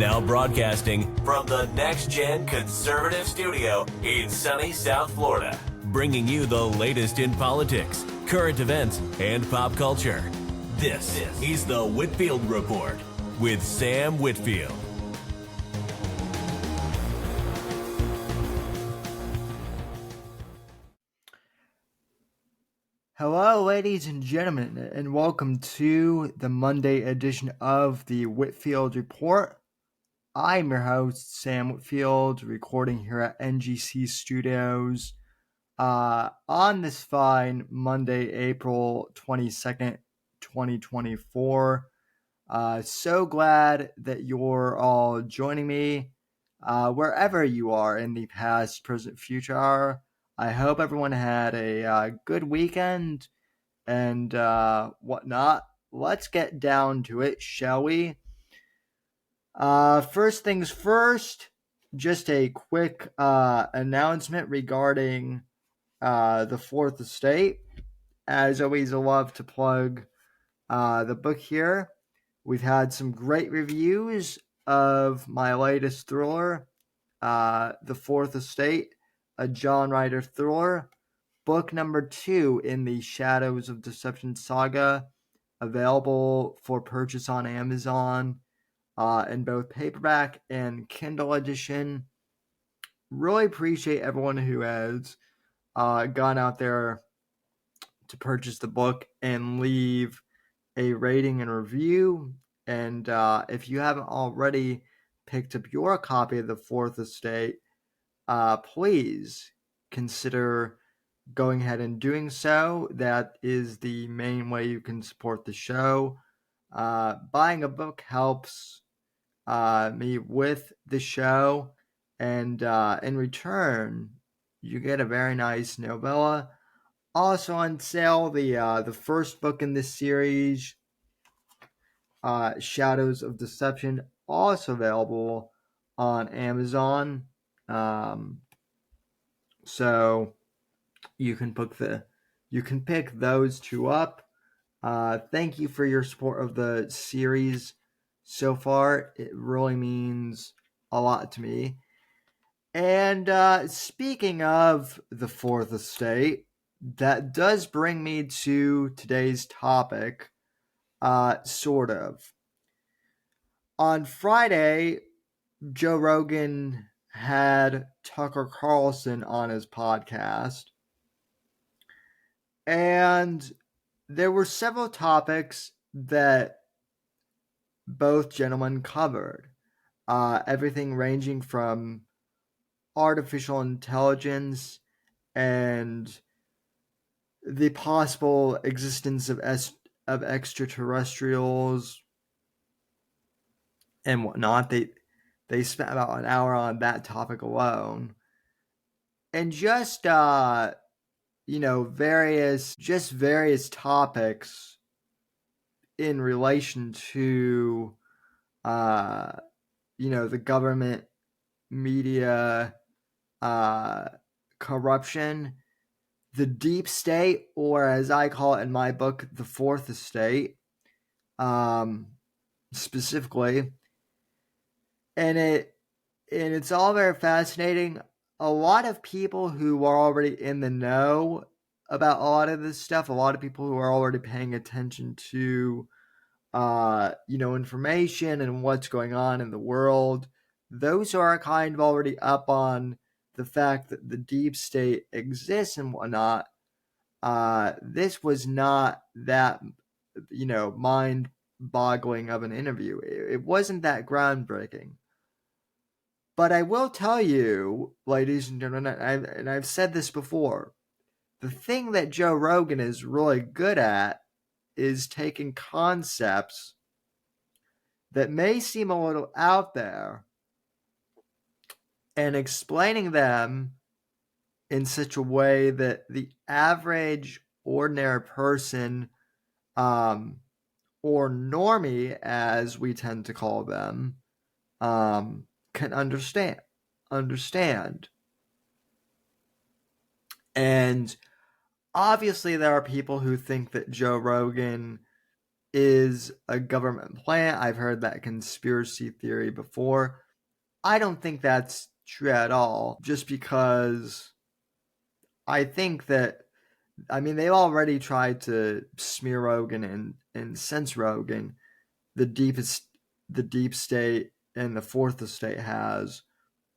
Now broadcasting from the Next Gen Conservative Studio in sunny South Florida, bringing you the latest in politics, current events, and pop culture. This is the Whitfield Report with Sam Whitfield. Hello, ladies and gentlemen, and welcome to the Monday edition of the Whitfield Report. I'm your host, Sam Whitfield, recording here at NGC Studios on this fine Monday, April 22nd, 2024. So glad that you're all joining me wherever you are in the past, present, future. I hope everyone had a good weekend and whatnot. Let's get down to it, shall we? First things first, just a quick announcement regarding the Fourth Estate. As always, I love to plug the book here. We've had some great reviews of my latest thriller, The Fourth Estate, a John Ryder thriller. Book number 2 in the Shadows of Deception saga, available for purchase on Amazon in both paperback and Kindle edition. Really appreciate everyone who has gone out there to purchase the book and leave a rating and review. And if you haven't already picked up your copy of The Fourth Estate, please consider going ahead and doing so. That is the main way you can support the show. Buying a book helps me with the show, and in return, you get a very nice novella. Also on sale, the first book in this series, Shadows of Deception, also available on Amazon. So you can pick those two up. Thank you for your support of the series so far. It really means a lot to me. And speaking of the Fourth Estate, that does bring me to today's topic, sort of. On Friday, Joe Rogan had Tucker Carlson on his podcast, and there were several topics that both gentlemen covered. Everything ranging from artificial intelligence and the possible existence of extraterrestrials and whatnot. They spent about an hour on that topic alone. And just various topics in relation to the government, media, corruption, the deep state, or as I call it in my book, the Fourth Estate, specifically. And it's all very fascinating. A lot of people who are already in the know about a lot of this stuff, a lot of people who are already paying attention to information and what's going on in the world, those are kind of already up on the fact that the deep state exists and whatnot. This was not that mind-boggling of an interview. It wasn't that groundbreaking. But I will tell you, ladies and gentlemen, and I've said this before, the thing that Joe Rogan is really good at is taking concepts that may seem a little out there and explaining them in such a way that the average ordinary person, or normie as we tend to call them, can understand. And obviously there are people who think that Joe Rogan is a government plant. I've heard that conspiracy theory before. I don't think that's true at all, just because I think that, I mean, they've already tried to smear Rogan and censor Rogan. The deepest, the deep state and the fourth estate has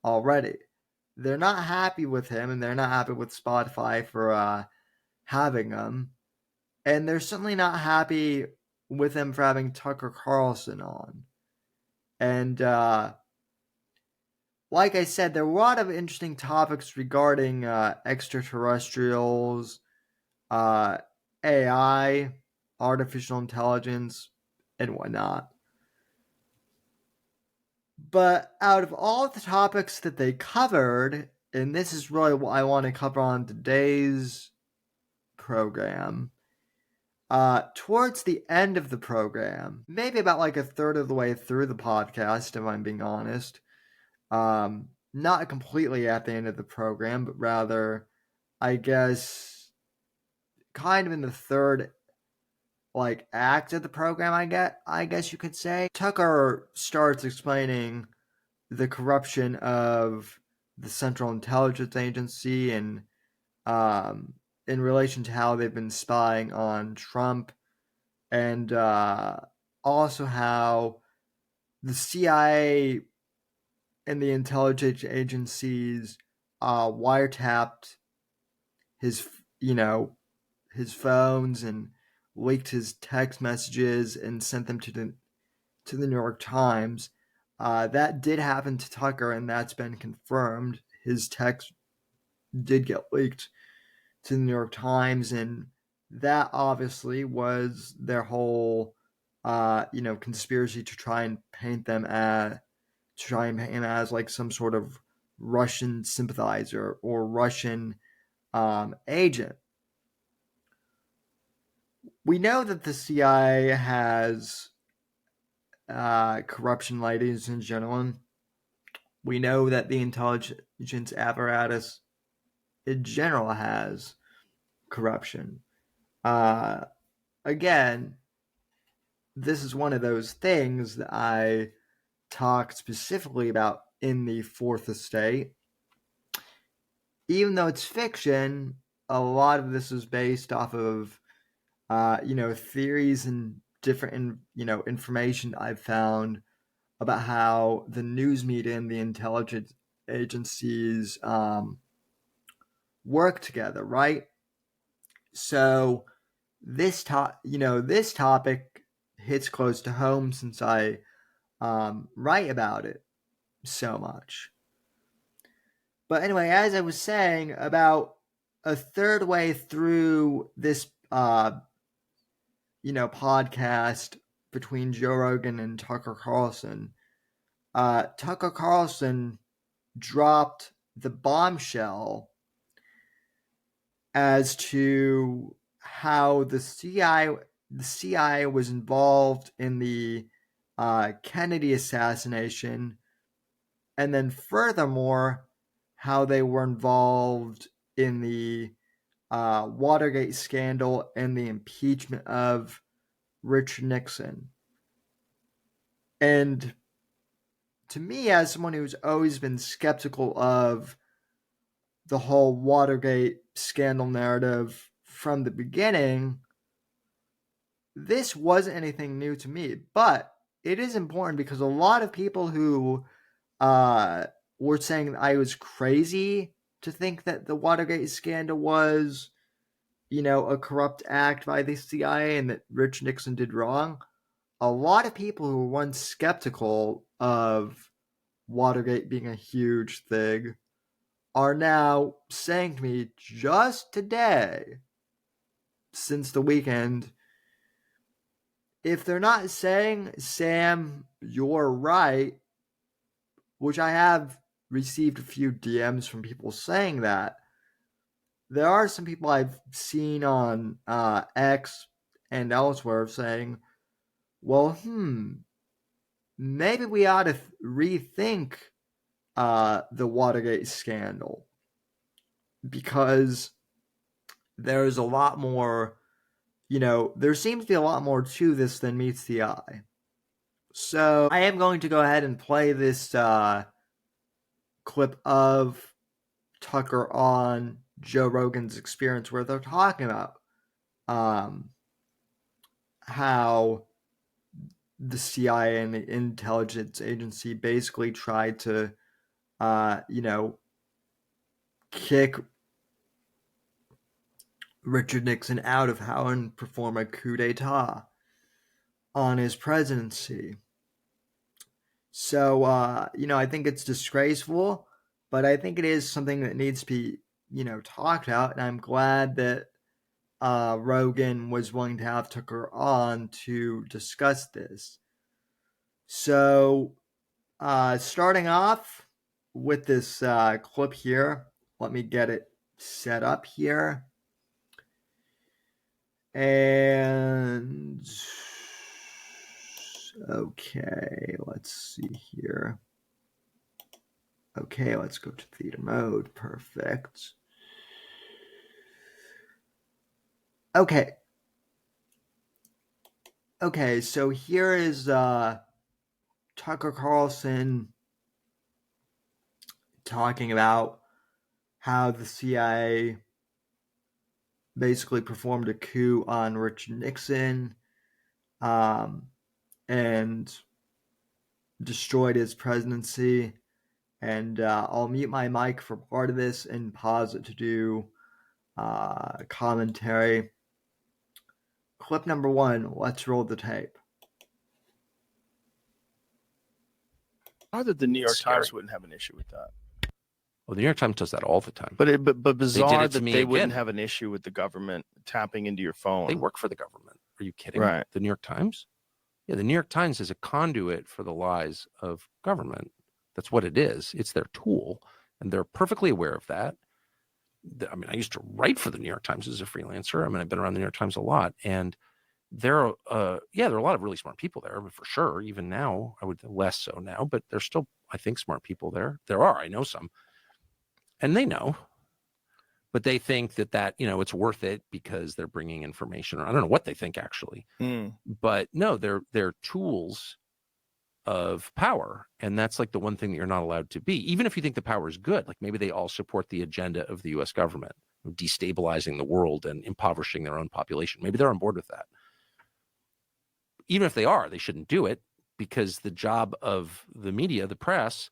already. They're not happy with him, and they're not happy with Spotify for having him, and they're certainly not happy with him for having Tucker Carlson on. And like I said, there were a lot of interesting topics regarding extraterrestrials, uh, AI, artificial intelligence, and whatnot. But out of all the topics that they covered, and this is really what I want to cover on today's program, towards the end of the program, maybe about like a third of the way through the podcast, if I'm being honest, not completely at the end of the program, but rather, I guess, kind of in the third like act of the program, I guess you could say, Tucker starts explaining the corruption of the Central Intelligence Agency and in relation to how they've been spying on Trump, and also how the CIA and the intelligence agencies wiretapped his, his phones and leaked his text messages and sent them to the New York Times. That did happen to Tucker, and that's been confirmed. His text did get leaked to the New York Times, and that obviously was their whole, conspiracy to try and paint him as like some sort of Russian sympathizer or Russian agent. We know that the CIA has corruption, ladies and gentlemen. We know that the intelligence apparatus in general has corruption. Again, this is one of those things that I talked specifically about in the Fourth Estate. Even though it's fiction, a lot of this is based off of, theories and different, information I've found about how the news media and the intelligence agencies work together, right? So this topic hits close to home since I write about it so much. But anyway, as I was saying, about a third way through this podcast between Joe Rogan and Tucker Carlson, Tucker Carlson dropped the bombshell as to how the CIA was involved in the Kennedy assassination, and then furthermore, how they were involved in the Watergate scandal and the impeachment of Richard Nixon. And to me, as someone who's always been skeptical of the whole Watergate scandal narrative from the beginning, this wasn't anything new to me. But it is important because a lot of people who were saying I was crazy to think that the Watergate scandal was, a corrupt act by the CIA and that Rich Nixon did wrong. A lot of people who were once skeptical of Watergate being a huge thing are now saying to me just today, since the weekend, if they're not saying, Sam, you're right, which I have received a few DMs from people saying that, there are some people I've seen on X and elsewhere saying, well, maybe we ought to rethink the Watergate scandal, because there's a lot more there seems to be a lot more to this than meets the eye. So I am going to go ahead and play this clip of Tucker on Joe Rogan's Experience, where they're talking about how the CIA and the intelligence agency basically tried to, kick Richard Nixon out of power and perform a coup d'etat on his presidency. So, I think it's disgraceful, but I think it is something that needs to be, talked about. And I'm glad that Rogan was willing to have Tucker on to discuss this. So, starting off with this clip here, let me get it set up here. And okay, let's see here. Okay, let's go to theater mode. Perfect. Okay. Okay, so here is Tucker Carlson talking about how the CIA basically performed a coup on Richard Nixon and destroyed his presidency. And I'll mute my mic for part of this and pause it to do commentary. Clip number 1, let's roll the tape. Not that the New York Times wouldn't have an issue with that. Well, the New York Times does that all the time. But bizarre that they wouldn't again. have an issue with the government tapping into your phone. They work for the government. Are you kidding? Right. The New York Times? Yeah, the New York Times is a conduit for the lies of government. That's what it is. It's their tool, and they're perfectly aware of that. I mean, I used to write for the New York Times as a freelancer. I mean, I've been around the New York Times a lot, and there are a lot of really smart people there, for sure. Even now, I would less so now, but there's still, I think, smart people there. I know some. And they know, but they think that it's worth it because they're bringing information. Or I don't know what they think actually, but no, they're tools of power, and that's like the one thing that you're not allowed to be. Even if you think the power is good, like maybe they all support the agenda of the U.S. government, destabilizing the world and impoverishing their own population. Maybe they're on board with that. Even if they are, they shouldn't do it, because the job of the media, the press,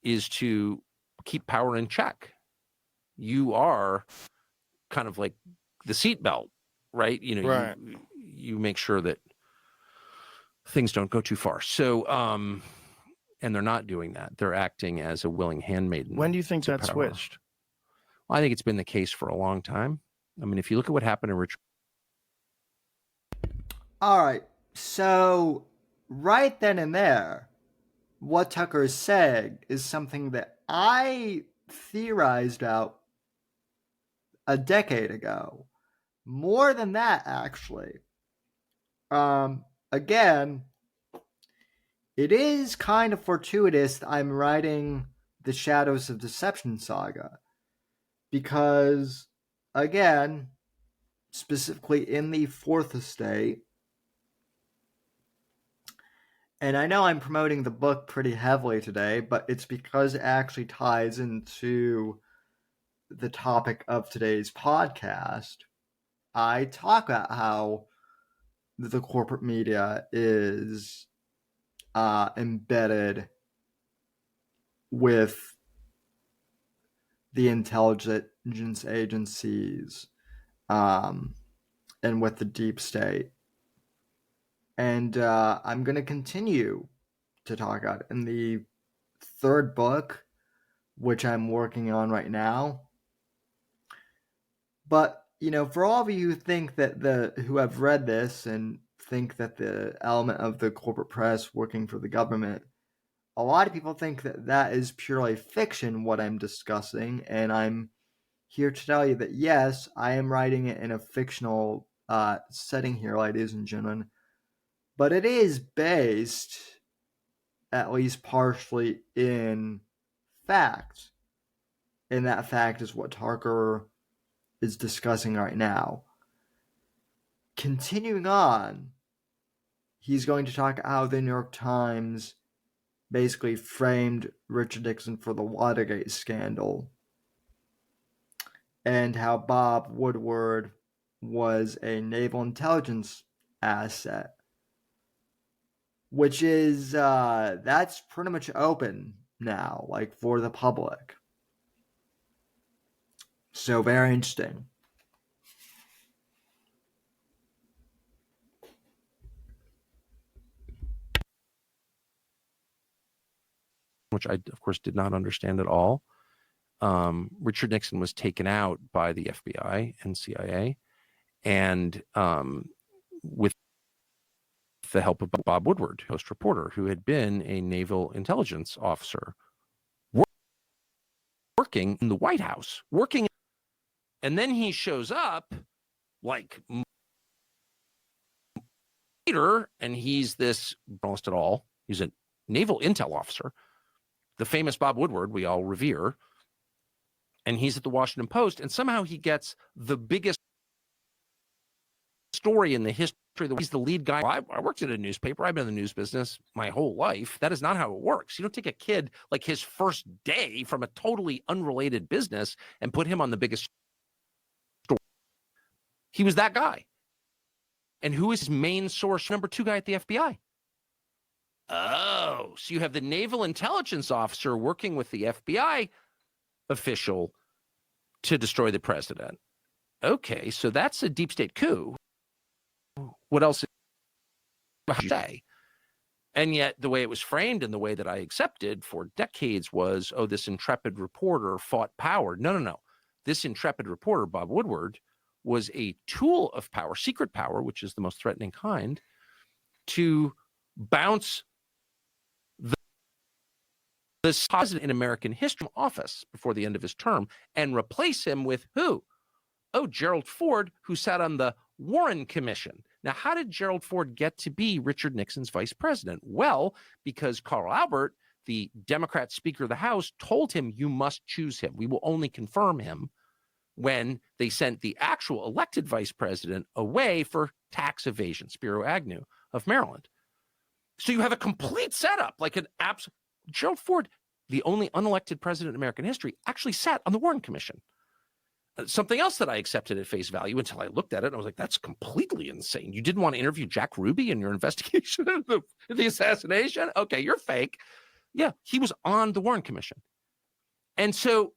is to keep power in check. You are kind of like the seatbelt, right? Right. You make sure that things don't go too far. So, and they're not doing that. They're acting as a willing handmaiden. When do you think that power. switched? Well, I think it's been the case for a long time. I mean, if you look at what happened to Richard. All right. So right then and there, what Tucker is saying is something that I theorized out a decade ago. More than that, actually. Again, it is kind of fortuitous that I'm writing the Shadows of Deception saga. Because, again, specifically in the Fourth Estate, and I know I'm promoting the book pretty heavily today, but it's because it actually ties into the topic of today's podcast. I talk about how the corporate media is embedded with the intelligence agencies and with the deep state. And I'm going to continue to talk about it in the third book, which I'm working on right now. But, for all of you who think that who have read this and think that the element of the corporate press working for the government, a lot of people think that is purely fiction, what I'm discussing. And I'm here to tell you that, yes, I am writing it in a fictional setting here, ladies and gentlemen. But it is based, at least partially, in fact. And that fact is what Tucker is discussing right now. continuing on, he's going to talk how the New York Times basically framed Richard Nixon for the Watergate scandal and how Bob Woodward was a naval intelligence asset, which is that's pretty much open now, like for the public. So very interesting. Which I, of course, did not understand at all. Richard Nixon was taken out by the FBI and CIA, and with the help of Bob Woodward, Post reporter, who had been a naval intelligence officer working in the White House, and then he shows up like later, and he's this almost at all. He's a naval intel officer, the famous Bob Woodward we all revere, and he's at the Washington Post, and somehow he gets the biggest story in the history. He's the lead guy. Well, I worked at a newspaper. I've been in the news business my whole life. That is not how it works. You don't take a kid like his first day from a totally unrelated business and put him on the biggest story. He was that guy. And who is his main source? Number 2 guy at the FBI. Oh, so you have the naval intelligence officer working with the FBI official to destroy the president. Okay, so that's a deep state coup. What else should you say? And yet the way it was framed and the way that I accepted for decades was, oh, this intrepid reporter fought power. No. This intrepid reporter, Bob Woodward, was a tool of power, secret power, which is the most threatening kind, to bounce this president in American history office before the end of his term and replace him with who? Oh, Gerald Ford, who sat on the Warren Commission. Now, how did Gerald Ford get to be Richard Nixon's vice president? Well, because Carl Albert, the Democrat Speaker of the House, told him, you must choose him. We will only confirm him when they sent the actual elected vice president away for tax evasion, Spiro Agnew of Maryland. So you have a complete setup, like an absolute. Gerald Ford, the only unelected president in American history, actually sat on the Warren Commission. Something else that I accepted at face value until I looked at it, and I was like, that's completely insane. You didn't want to interview Jack Ruby in your investigation of the assassination? Okay, you're fake. Yeah, he was on the Warren Commission. And so,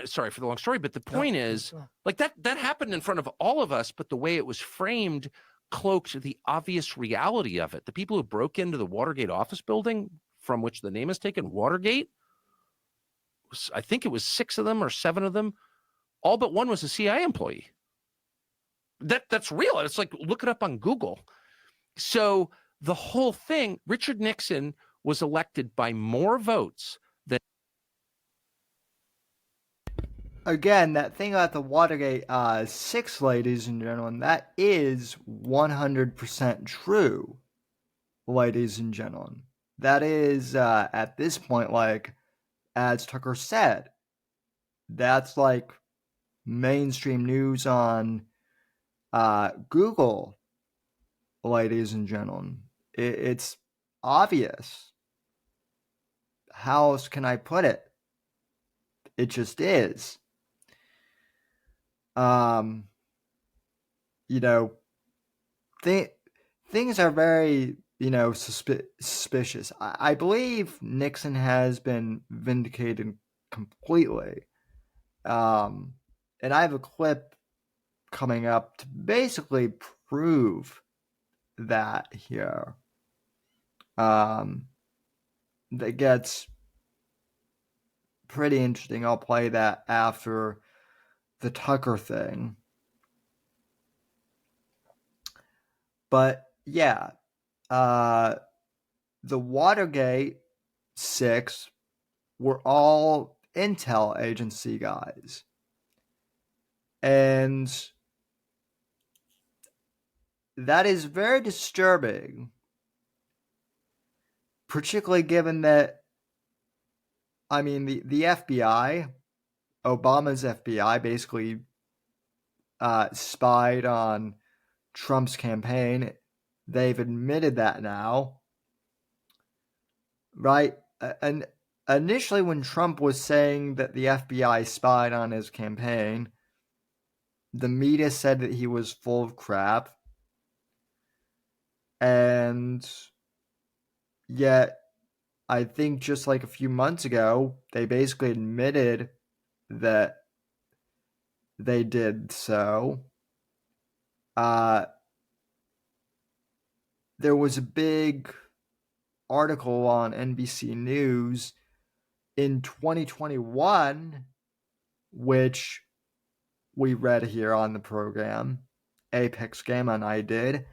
sorry for the long story, but the point is, like that happened in front of all of us, but the way it was framed cloaked the obvious reality of it. The people who broke into the Watergate office building, from which the name is taken, Watergate, I think it was 6 of them or 7 of them, all but one was a CIA employee. That's real. It's like, look it up on Google. So the whole thing, Richard Nixon was elected by more votes than. Again, that thing about the Watergate 6, ladies and gentlemen, that is 100% true, ladies and gentlemen. That is, at this point, like, as Tucker said, that's like mainstream news on Google, ladies and gentlemen. It's obvious. How else can I put it? It just is. You know, things are very, suspicious. I believe Nixon has been vindicated completely. And I have a clip coming up to basically prove that here. That gets pretty interesting. I'll play that after the Tucker thing. But yeah, the Watergate 6 were all intel agency guys. And that is very disturbing, particularly given that, I mean, the FBI, Obama's FBI, basically spied on Trump's campaign. They've admitted that now, right? And initially, when Trump was saying that the FBI spied on his campaign, the media said that he was full of crap. And yet, I think just like a few months ago, they basically admitted that they did so. There was a big article on NBC News in 2021, which we read here on the program, Apex Gamma and I did,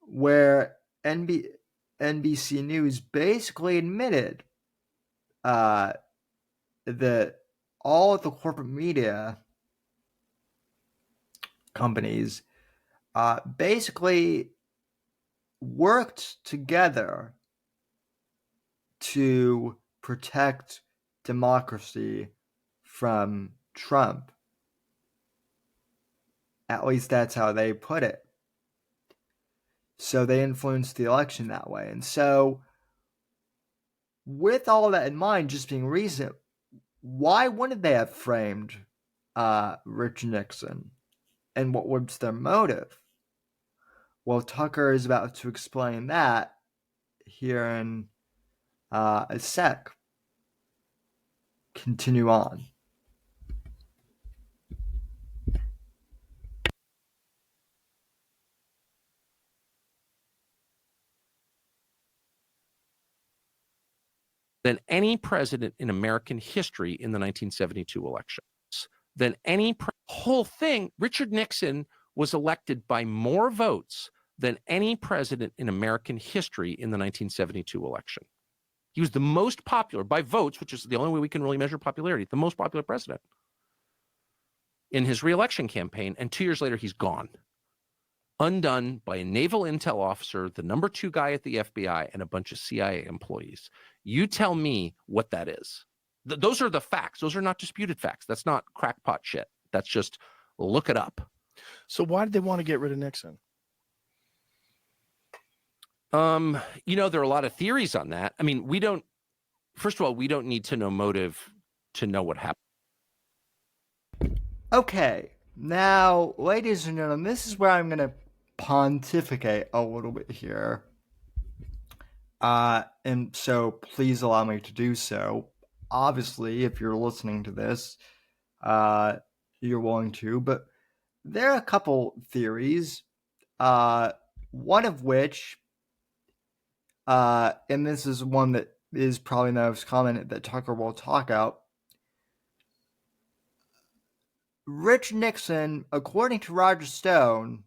where NBC News basically admitted that all of the corporate media companies basically worked together to protect democracy from Trump. At least that's how they put it. So they influenced the election that way. And so, with all that in mind, just being recent, why wouldn't they have framed Rich Nixon? And what was their motive? Well, Tucker is about to explain that here in a sec. Continue on. Than any president in American history in the 1972 elections. Than any whole thing, Richard Nixon was elected by more votes than any president in American history in the 1972 election. He was the most popular by votes, which is the only way we can really measure popularity, the most popular president in his reelection campaign. And 2 years later, he's gone. Undone by a naval intel officer, the number 2 guy at the FBI, and a bunch of CIA employees. You tell me what that is. Those are the facts. Those are not disputed facts. That's not crackpot shit. That's just look it up. So why did they want to get rid of Nixon? There are a lot of theories on that. I mean, first of all, we don't need to know motive to know what happened. Okay. Now, ladies and gentlemen, this is where I'm going to pontificate a little bit here. And so please allow me to do so. Obviously, if you're listening to this, you're willing to, but there are a couple theories, one of which, and this is one that is probably the most common that Tucker will talk out. Rich Nixon, according to Roger Stone,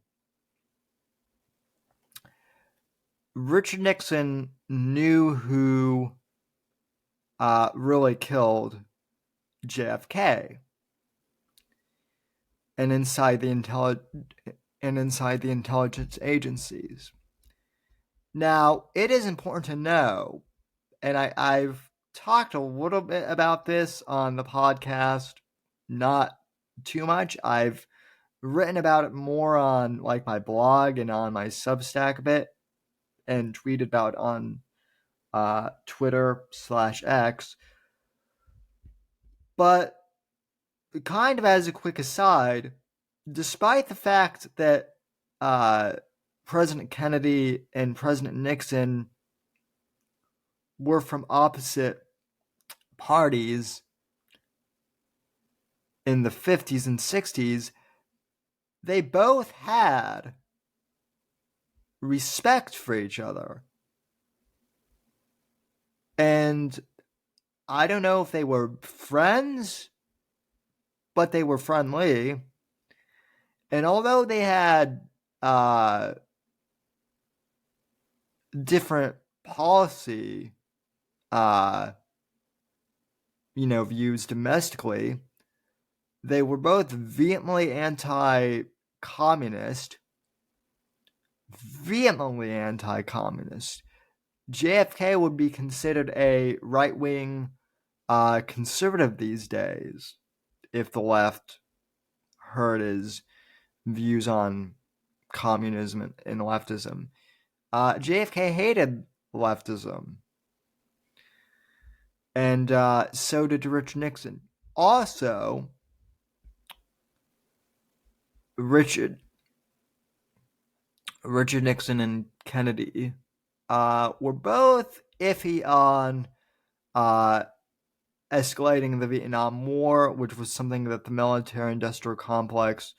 Richard Nixon knew who really killed JFK, and inside the intelligence agencies. Now, it is important to know, and I've talked a little bit about this on the podcast, not too much. I've written about it more on like my blog and on my Substack a bit, and tweeted about it on Twitter/X. But kind of as a quick aside, despite the fact that President Kennedy and President Nixon were from opposite parties in the 50s and 60s, they both had respect for each other. And I don't know if they were friends, but they were friendly. And although they had different policy, views domestically, they were both vehemently anti-communist. JFK would be considered a right-wing conservative these days if the left heard his views on communism and leftism. JFK hated leftism. And so did Richard Nixon. Also, Richard Nixon and Kennedy were both iffy on escalating the Vietnam War, which was something that the military-industrial complex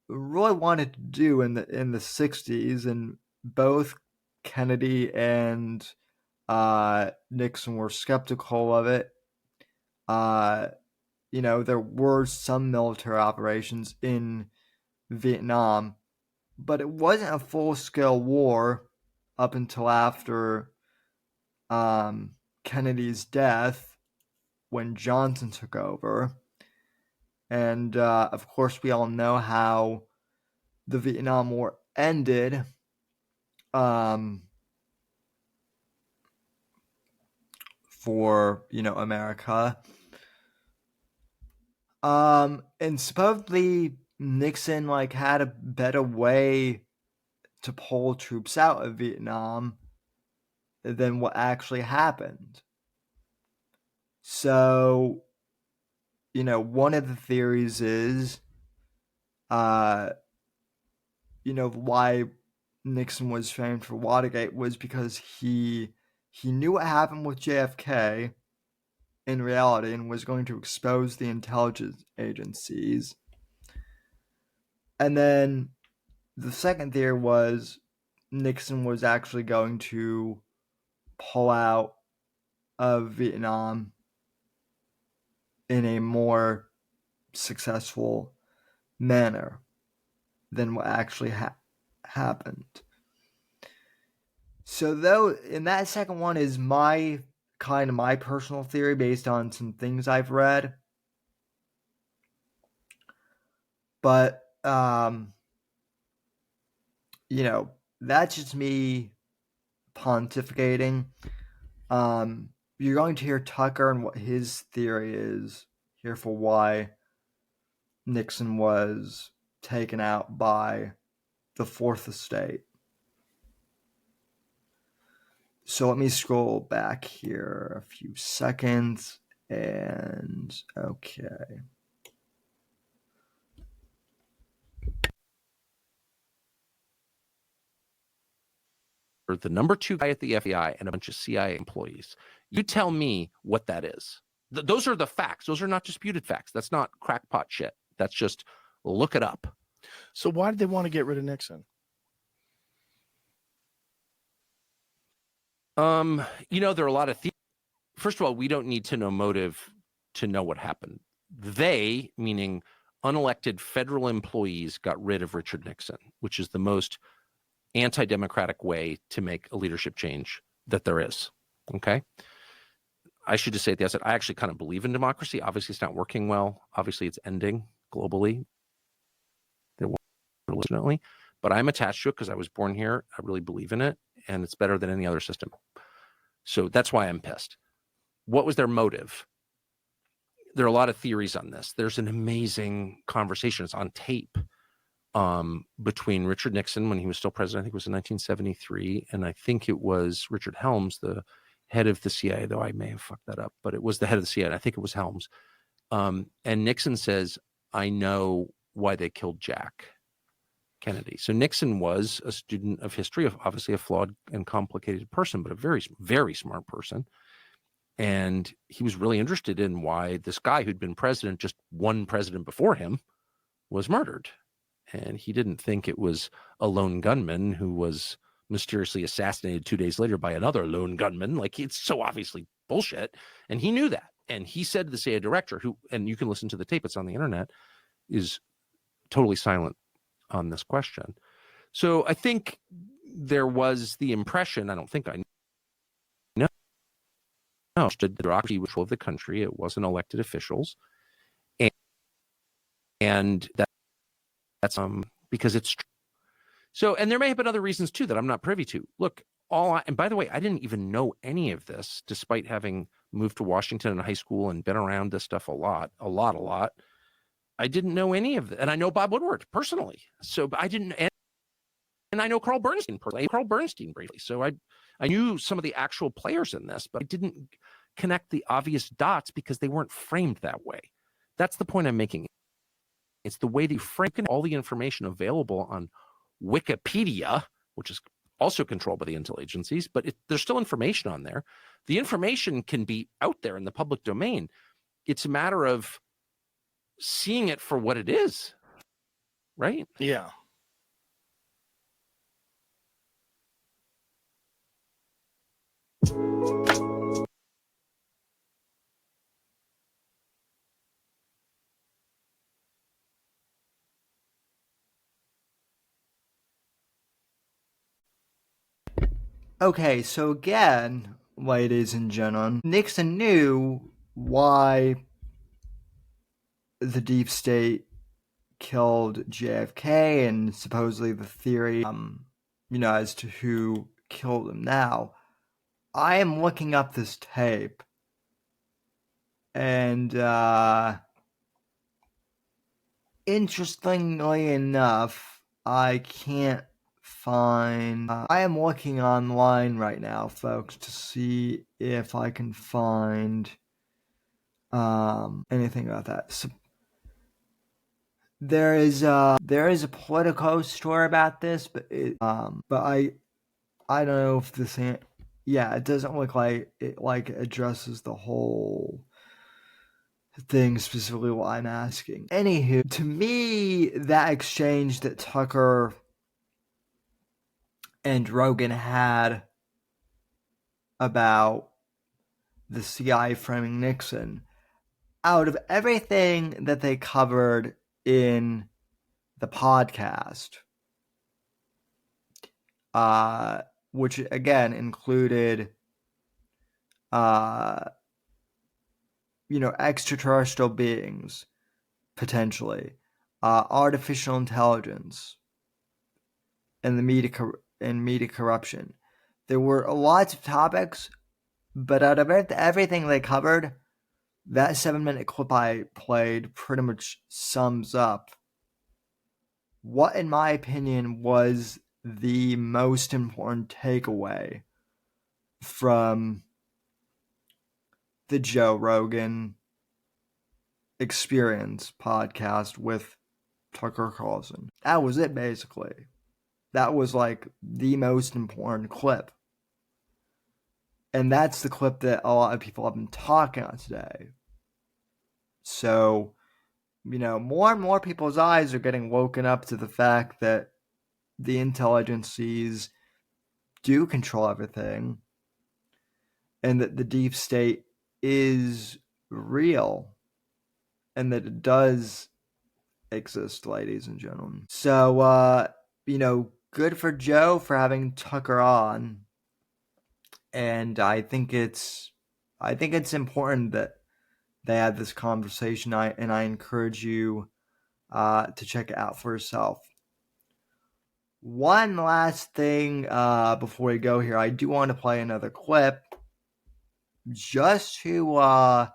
really wanted to do in the 60s, and both Kennedy and Nixon were skeptical of it. There were some military operations in Vietnam, but it wasn't a full-scale war up until after Kennedy's death, when Johnson took over. And of course, we all know how the Vietnam War ended. For America. And supposedly Nixon had a better way to pull troops out of Vietnam than what actually happened. So, one of the theories is, why Nixon was framed for Watergate was because he knew what happened with JFK in reality and was going to expose the intelligence agencies. And then the second theory was Nixon was actually going to pull out of Vietnam in a more successful manner than what actually happened. So and that second one is my personal theory based on some things I've read. But, that's just me pontificating. You're going to hear Tucker and what his theory is here for why Nixon was taken out by the Fourth Estate. So let me scroll back here a few seconds, and okay. The number 2 guy at the FBI and a bunch of CIA employees. You tell me what that is. Those are the facts. Those are not disputed facts. That's not crackpot shit. That's just look it up. So why did they want to get rid of Nixon? There are a lot of things. First of all, we don't need to know motive to know what happened. They, meaning unelected federal employees, got rid of Richard Nixon, which is the most anti-democratic way to make a leadership change that there is. Okay. I should just say at the outset, I actually kind of believe in democracy. Obviously, it's not working well. Obviously, it's ending globally. Unfortunately, but I'm attached to it because I was born here. I really believe in it, and it's better than any other system. So that's why I'm pissed. What was their motive? There are a lot of theories on this. There's an amazing conversation. It's on tape between Richard Nixon when he was still president. I think it was in 1973, and I think it was Richard Helms, the head of the CIA, though I may have fucked that up, but it was the head of the CIA. I think it was Helms. And Nixon says, I know why they killed Jack Kennedy. So Nixon was a student of history, obviously a flawed and complicated person, but a very, very smart person. And he was really interested in why this guy who'd been president, just one president before him, was murdered. And he didn't think it was a lone gunman who was mysteriously assassinated 2 days later by another lone gunman. Like, it's so obviously bullshit. And he knew that. And he said to the CIA director, who, and you can listen to the tape, it's on the internet, is totally silent on this question. So I think there was the impression, I don't think I know, the bureaucracy was of the country. It wasn't elected officials. And that's because it's true. So, and there may have been other reasons too that I'm not privy to. Look, and by the way, I didn't even know any of this, despite having moved to Washington in high school and been around this stuff a lot. I didn't know any of it. And I know Bob Woodward personally. So I didn't, And I know Carl Bernstein personally, Carl Bernstein briefly. So I knew some of the actual players in this, but I didn't connect the obvious dots because they weren't framed that way. That's the point I'm making. It's the way they frame all the information available on Wikipedia, which is also controlled by the intel agencies, but there's still information on there. The information can be out there in the public domain. It's a matter of seeing it for what it is, right? Yeah. Okay, so again, ladies and gentlemen, Nixon knew why the deep state killed JFK and supposedly the theory, as to who killed him. Now, I am looking up this tape, and interestingly enough, I can't find. I am looking online right now, folks, to see if I can find anything about that. So, there is a Politico story about this, but I don't know if this. Yeah, it doesn't look like it addresses the whole thing specifically what I'm asking. Anywho, to me, that exchange that Tucker and Rogan had about the CIA framing Nixon, out of everything that they covered in the podcast, which again included, extraterrestrial beings, potentially, artificial intelligence, and the media corruption. There were lots of topics, but out of everything they covered, that 7-minute clip I played pretty much sums up what, in my opinion, was the most important takeaway from the Joe Rogan Experience podcast with Tucker Carlson. That was it, basically. That was like the most important clip. And that's the clip that a lot of people have been talking on today. So, more and more people's eyes are getting woken up to the fact that the intelligences do control everything and that the deep state is real and that it does exist, ladies and gentlemen. So, good for Joe for having Tucker on. And I think it's important that they had this conversation. I encourage you to check it out for yourself. One last thing before we go here, I do want to play another clip just to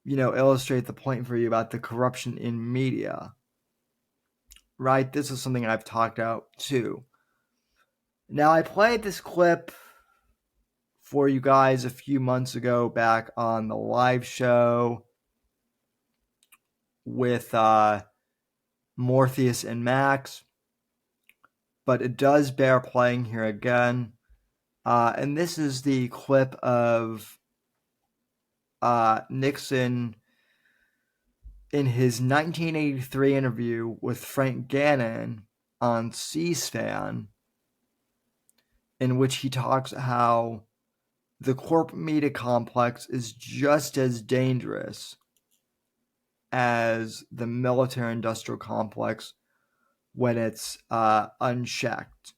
illustrate the point for you about the corruption in media. Right? This is something I've talked about too. Now, I played this clip for you guys a few months ago back on the live show with Morpheus and Max, but it does bear playing here again. And this is the clip of Nixon in his 1983 interview with Frank Gannon on C-SPAN, in which he talks how the corporate media complex is just as dangerous as the military-industrial complex when it's unchecked.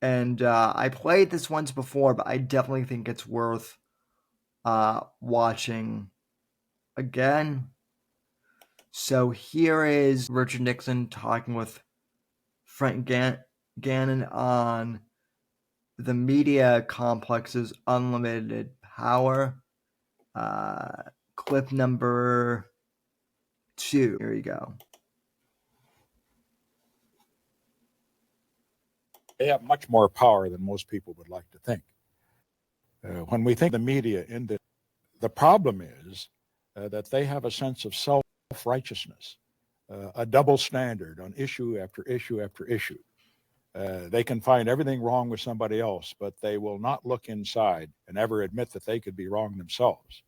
And I played this once before, but I definitely think it's worth watching again. So here is Richard Nixon talking with Frank Gannon on the media complex's unlimited power. Clip number 2. Here you go. They have much more power than most people would like to think. When we think the media in the problem is that they have a sense of self-righteousness, a double standard on issue after issue after issue. They can find everything wrong with somebody else, but they will not look inside and ever admit that they could be wrong themselves.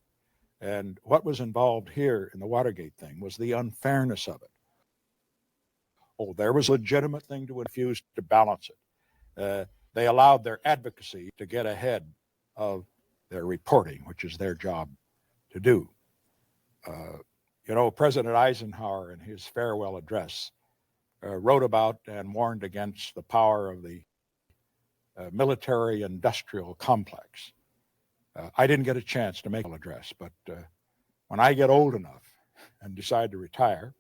And what was involved here in the Watergate thing was the unfairness of it. Oh, there was a legitimate thing to infuse to balance it. They allowed their advocacy to get ahead of their reporting, which is their job to do. President Eisenhower in his farewell address wrote about and warned against the power of the military-industrial complex. I didn't get a chance to make an address, but when I get old enough and decide to retire,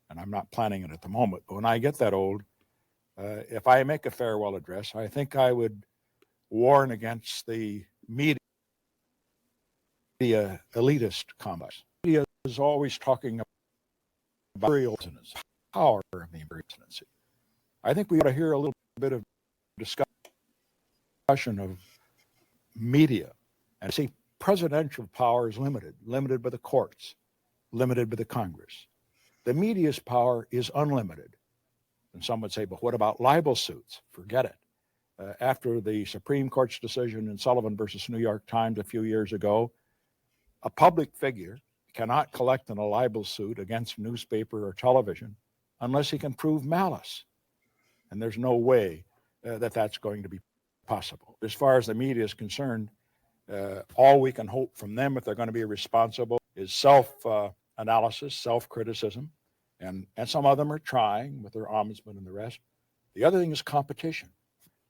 and I'm not planning it at the moment, but when I get that old, if I make a farewell address, I think I would warn against the media elitist complex. Media is always talking about imperial presidency, power of the imperial presidency. I think we ought to hear a little bit of discussion of media. And see, presidential power is limited by the courts, limited by the Congress. The media's power is unlimited. And some would say, but what about libel suits? Forget it. After the Supreme Court's decision in Sullivan versus New York Times a few years ago, a public figure cannot collect in a libel suit against newspaper or television unless he can prove malice. And there's no way that that's going to be possible. As far as the media is concerned, all we can hope from them, if they're going to be responsible, is self-analysis, self-criticism, and some of them are trying with their ombudsman and the rest. The other thing is competition.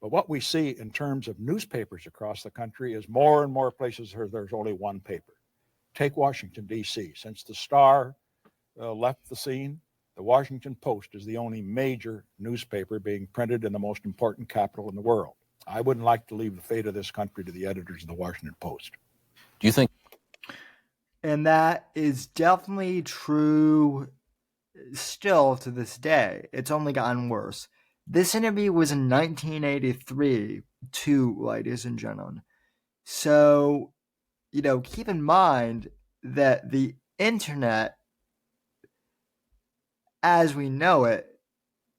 But what we see in terms of newspapers across the country is more and more places where there's only one paper. Take Washington, D.C. Since the Star left the scene, the Washington Post is the only major newspaper being printed in the most important capital in the world. I wouldn't like to leave the fate of this country to the editors of the Washington Post. Do you think? And that is definitely true still to this day. It's only gotten worse. This interview was in 1983, too, ladies and gentlemen. So, keep in mind that the internet, as we know it,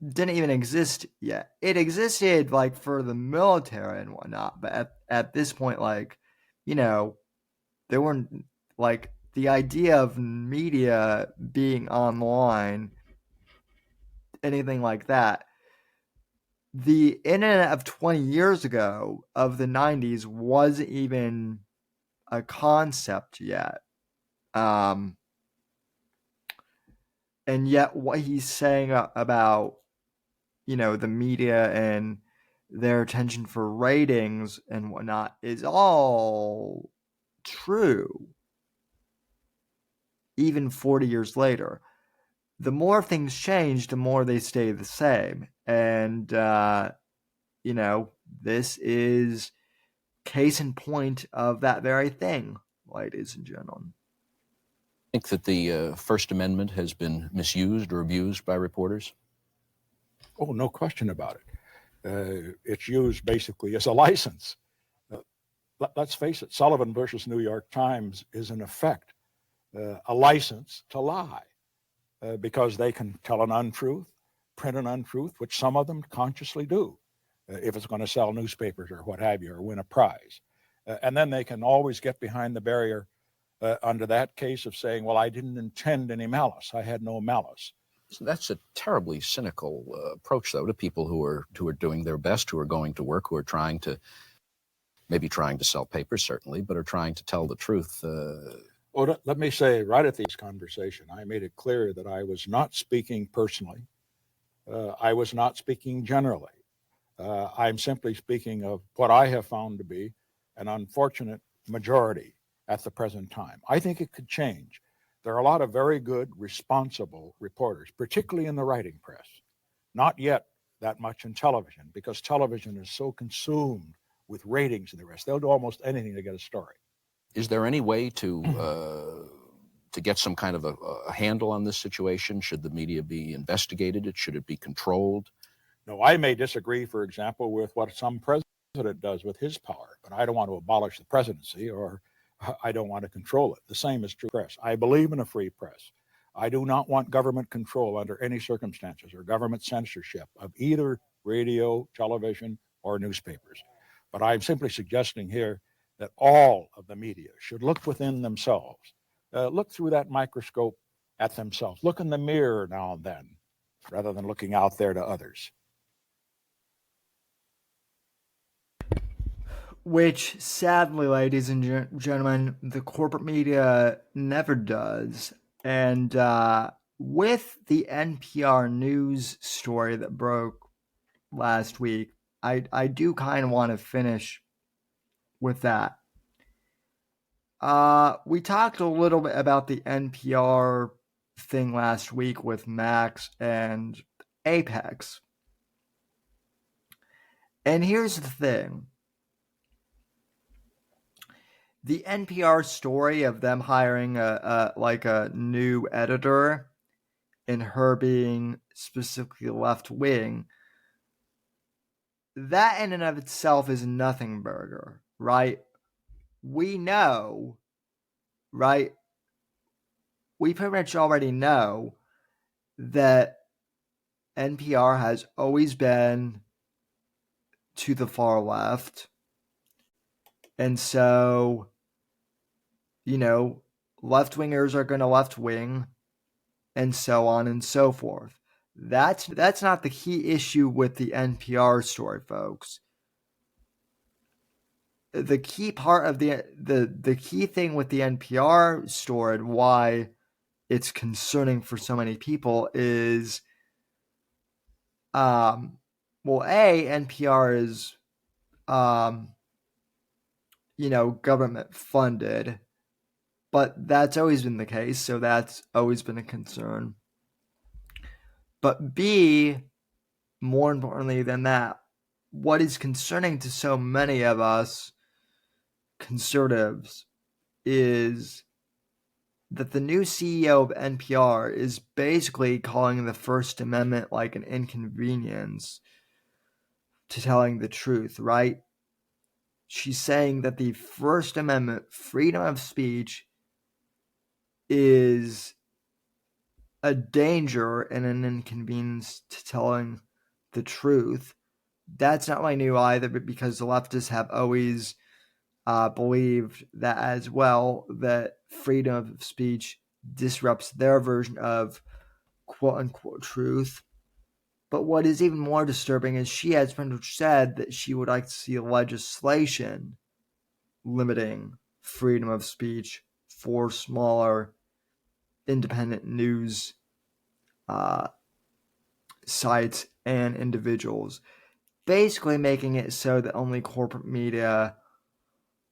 didn't even exist yet. It existed for the military and whatnot, but at this point, there weren't the idea of media being online, anything like that. The internet of 20 years ago, of the 90s, wasn't even a concept yet. And yet what he's saying about, the media and their attention for ratings and whatnot is all true, even 40 years later. The more things change, the more they stay the same. And, this is case in point of that very thing, ladies and gentlemen. Think that the First Amendment has been misused or abused by reporters? Oh, no question about it. It's used basically as a license. Let's face it, Sullivan versus New York Times is in effect a license to lie because they can tell an untruth, print an untruth, which some of them consciously do if it's going to sell newspapers or what have you, or win a prize. And then they can always get behind the barrier under that case of saying, well, I didn't intend any malice. I had no malice. So that's a terribly cynical approach, though, to people who are doing their best, who are going to work, who are trying to sell papers, certainly, but are trying to tell the truth. Well, let me say right at this conversation, I made it clear that I was not speaking personally. I was not speaking generally. I'm simply speaking of what I have found to be an unfortunate majority at the present time. I think it could change. There are a lot of very good, responsible reporters, particularly in the writing press. Not yet that much in television, because television is so consumed with ratings and the rest. They'll do almost anything to get a story. Is there any way to get some kind of a handle on this situation? Should the media be investigated? Should it be controlled? No, I may disagree, for example, with what some president does with his power, but I don't want to abolish the presidency, or I don't want to control it. The same is true of press. I believe in a free press. I do not want government control under any circumstances or government censorship of either radio, television, or newspapers. But I'm simply suggesting here that all of the media should look within themselves, look through that microscope at themselves, look in the mirror now and then, rather than looking out there to others. Which, sadly, ladies and gentlemen, the corporate media never does. And with the NPR news story that broke last week, I do kind of want to finish with that. We talked a little bit about the NPR thing last week with Max and Apex. And here's the thing. The NPR story of them hiring a new editor and her being specifically left wing, that in and of itself is nothing burger, right? We know, right? We pretty much already know that NPR has always been to the far left. And so, left-wingers are going to left wing, and so on and so forth. That's not the key issue with the NPR story, folks. The key part of the key thing with the NPR story and why it's concerning for so many people is, NPR is, government funded. But that's always been the case, so that's always been a concern. But B, more importantly than that, what is concerning to so many of us conservatives is that the new CEO of NPR is basically calling the First Amendment like an inconvenience to telling the truth, right? She's saying that the First Amendment, freedom of speech, is a danger and an inconvenience to telling the truth. That's not my new either, but because the leftists have always believed that as well, that freedom of speech disrupts their version of quote-unquote truth. But what is even more disturbing is she has pretty much said that she would like to see legislation limiting freedom of speech for smaller independent news sites and individuals, basically making it so that only corporate media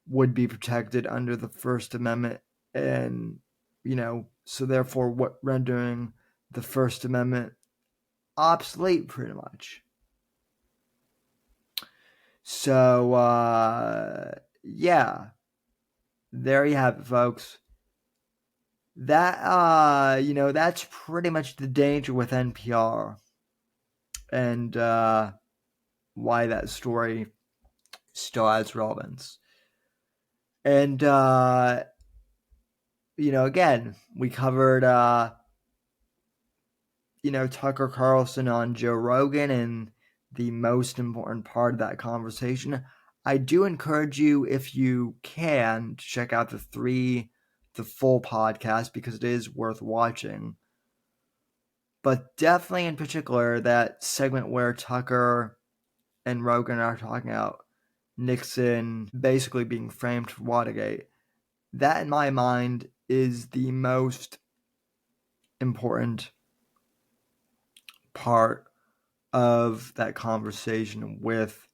would be protected under the First Amendment, and so therefore rendering the First Amendment obsolete pretty much. So there you have it, folks. That that's pretty much the danger with NPR, and why that story still has relevance. And again, we covered Tucker Carlson on Joe Rogan, and the most important part of that conversation. I do encourage you, if you can, to check out the full podcast, because it is worth watching. But definitely in particular, that segment where Tucker and Rogan are talking about Nixon basically being framed for Watergate. That, in my mind, is the most important part of that conversation with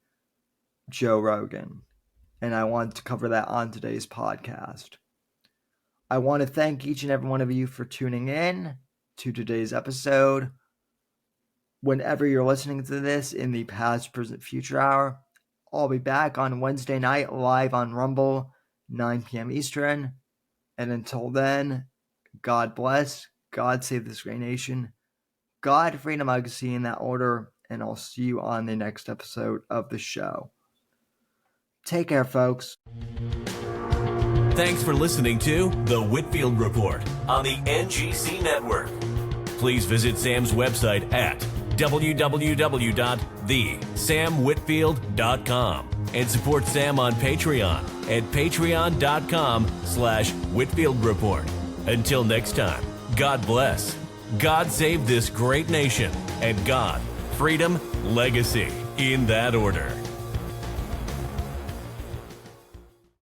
Joe Rogan. And I want to cover that on today's podcast. I want to thank each and every one of you for tuning in to today's episode. Whenever you're listening to this in the past, present, future hour, I'll be back on Wednesday night live on Rumble, 9 p.m. Eastern. And until then, God bless, God save this great nation, God, freedom, legacy in that order, and I'll see you on the next episode of the show. Take care, folks. Thanks for listening to The Whitfield Report on the NGC Network. Please visit Sam's website at www.thesamwhitfield.com and support Sam on Patreon at patreon.com/Whitfield Report. Until next time, God bless, God save this great nation, and God, freedom, legacy, in that order.